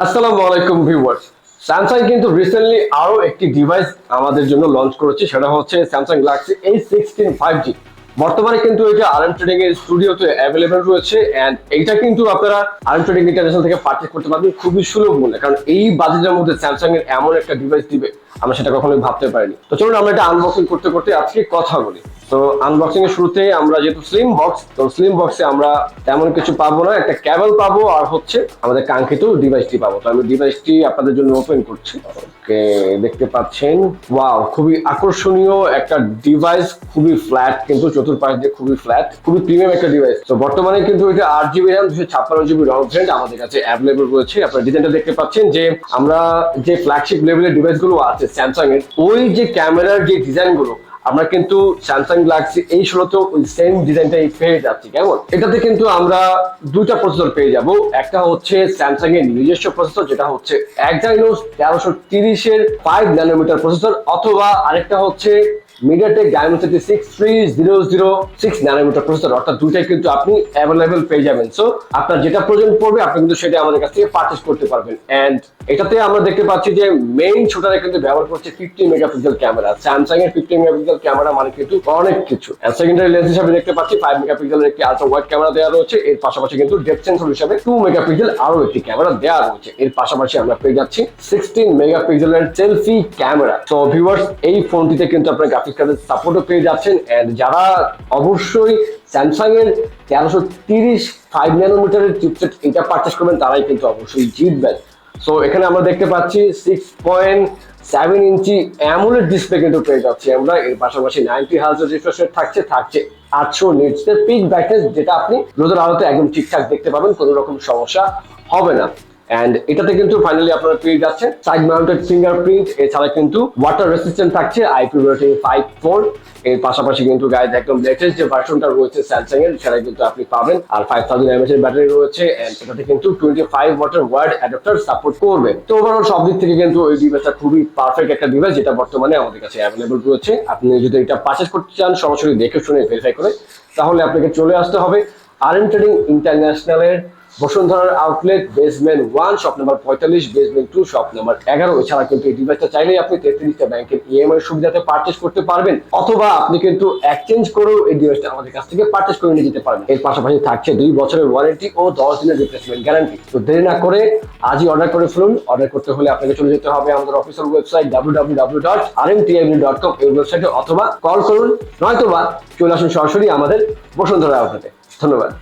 আসসালামু আলাইকুম viewers. Samsung কিন্তু রিসেন্টলি আরো একটি ডিভাইস আমাদের জন্য লঞ্চ করেছে, সেটা হচ্ছে স্যামসাং গ্যালাক্সি A16 5G। বর্তমানে কিন্তু এটা আরএম ট্রেডিং এর স্টুডিওতে অ্যাভেলেবল রয়েছে এন্ড এইটা কিন্তু আপনারা আরএম ট্রেডিং ইন্টারন্যাশনাল থেকে পারচেজ করতে পারবেন খুবই সুলভ মূল্যে, কারণ এই বাজেটের মধ্যে স্যামসাং এর এমন একটা ডিভাইস দিবে আমরা সেটা কখনোই ভাবতে পারিনি। তো চলুন আমরা এটা আনবক্সিং করতে করতে আজকে কথা বলি। তো আনবক্সিং এর শুরুতে আমরা যেহেতু স্লিম বক্স, তো স্লিম বক্সে আমরা তেমন কিছু পাবো না, একটা কেবল পাবো আর হচ্ছে আমাদের কাঙ্ক্ষিত ডিভাইসটি পাবো। তো আমি ডিভাইসটি আপনাদের জন্য ওপেন করছি। ওকে, দেখতে পাচ্ছেন ওয়াও, খুবই আকর্ষণীয় একটা ডিভাইস, খুবই ফ্ল্যাট, কিন্তু চতুর্পাশ দিয়ে খুবই ফ্ল্যাট, খুবই প্রিমিয়াম একটা ডিভাইস। তো বর্তমানে কিন্তু এটা 8GB RAM 256GB রং ভেরিয়েন্ট আমাদের কাছে অ্যাভেলেবল রয়েছে। আপনারা ডিজাইনটা দেখতে পাচ্ছেন যে আমরা যে ফ্ল্যাগশিপ লেভেলের ডিভাইস গুলো আছে স্যামসাং এর, ওই যে ক্যামেরার যে ডিজাইন গুলো আমরা কিন্তু স্যামসাং গ্যালাক্সি A16 ওই সেম ডিজাইনটাই পেয়ে যাচ্ছি। কেমন, এটাতে কিন্তু আমরা দুইটা প্রসেসর পেয়ে যাব। একটা হচ্ছে স্যামসাং এর নিজস্ব প্রসেসর, যেটা হচ্ছে Exynos 1330 এর 5 ন্যানোমিটার প্রসেসর, অথবা আরেকটা হচ্ছে MediaTek Dimensity 63006 ন্যানোমিটার প্রসেসর। অর্থাৎ দুইটাই কিন্তু আপনি অ্যাভেলেবেল পেয়ে যাবেন। সো আপনার যেটা প্রয়োজন পড়বে আপনি কিন্তু সেটা আমাদের কাছ থেকে পারচেজ করতে পারবেন। এন্ড এটাতে আমরা দেখতে পাচ্ছি যে মেইন শুটারে কিন্তু ব্যবহার করছে 50 মেগাপিক্সেল ক্যামেরা। স্যামসাং এর 50 মেগাপিক্সেল ক্যামেরা মানে কিন্তু অনেক কিছু। সেকেন্ডারি লেন্স হিসেবে দেখতে পাচ্ছি 5 মেগাপিক্সেলের একটি আলট্রা ওয়াইড ক্যামেরা দেওয়া রয়েছে। এর পাশাপাশি কিন্তু ডেপথ সেন্সর হিসেবে 2 মেগাপিক্সেল আরো একটি ক্যামেরা দেওয়া রয়েছে। এর পাশাপাশি আমরা পেয়ে যাচ্ছি 16 মেগাপিক্সেলের সেলফি ক্যামেরা। তো ভিউয়ার্স, এই ফোনটিতে কিন্তু আপনার গ্রাফিক্স কার্ডের সাপোর্টও পেয়ে যাচ্ছেন। এন্ড যারা অবশ্যই স্যামসাং এর 1330 5 ন্যানোমিটারের চিপসেট এটা পারচেজ করবেন তারাই কিন্তু অবশ্যই জিতবেন। সো এখানে আমরা দেখতে পাচ্ছি 6.7 ইঞ্চি অ্যামোলেড ডিসপ্লে কিন্তু পেয়ে যাচ্ছি আমরা। এর পাশাপাশি 90 হার্টজ রিফ্রেশ রেট থাকছে 800 নিটস এর পিক ব্রাইটনেস, যেটা আপনি রোদের আলোতে একদম ঠিকঠাক দেখতে পাবেন, কোনো রকম সমস্যা হবে না। এন্ড এটাতে কিন্তু ফাইনালি আপনারা পেয়ে যাচ্ছেন সাইড মাউন্টেড ফিঙ্গারপ্রিন্ট, এছাড়া কিন্তু ওয়াটার রেসিস্ট্যান্ট থাকছে IP রেটিং 5.4। এর পাশাপাশি কিন্তু গাইজ একদম লেটেস্ট যে ভার্সনটা রয়েছে স্যামসাং এর সেটা কিন্তু আপনি পাবেন। আর 5000 mAh এর ব্যাটারি রয়েছে এন্ড এটাতে কিন্তু 25 ওয়াটের ওয়ার্ড অ্যাডাপ্টার সাপোর্ট করবে। তো ওভারঅল সব দিক থেকে কিন্তু এই ডিভাইসটা খুবই পারফেক্ট একটা ডিভাইস, যেটা বর্তমানে আমাদের কাছে অ্যাভেলেবল রয়েছে। আপনি যদি এটা পারচেজ করতে চান সরাসরি দেখে শুনে ভেরিফাই করে, তাহলে আপনাকে চলে আসতে হবে আরএম ট্রেডিং ইন্টারন্যাশনালের বসুন্ধরার outlet basement 1 shop number 45, basement 2 shop number 11। এছাড়া কিন্তু এই ডিভাইসটা চাইলেই আপনি 33টা ব্যাংকের ইএমআই সুবিধাতে পারচেজ করতে পারবেন, অথবা আপনি কিন্তু এক্সচেঞ্জ করেও এই ডিভাইসটা আমাদের কাছ থেকে পারচেজ করে নিয়ে যেতে পারবেন। এর পাশাপাশি থাকছে 2 বছরের ওয়ারেন্টি ও 10 দিনের রিপ্লেসমেন্ট গ্যারান্টি। তো দেরি না করে আজই অর্ডার করে ফেলুন। অর্ডার করতে হলে আপনাকে চলে যেতে হবে আমাদের অফিসিয়াল ওয়েবসাইট www.rmtib.com এই ওয়েবসাইটে, অথবা কল করুন, নয়তোবা চলে আসুন সরাসরি আমাদের বসুন্ধরা আউটলেটে। ধন্যবাদ।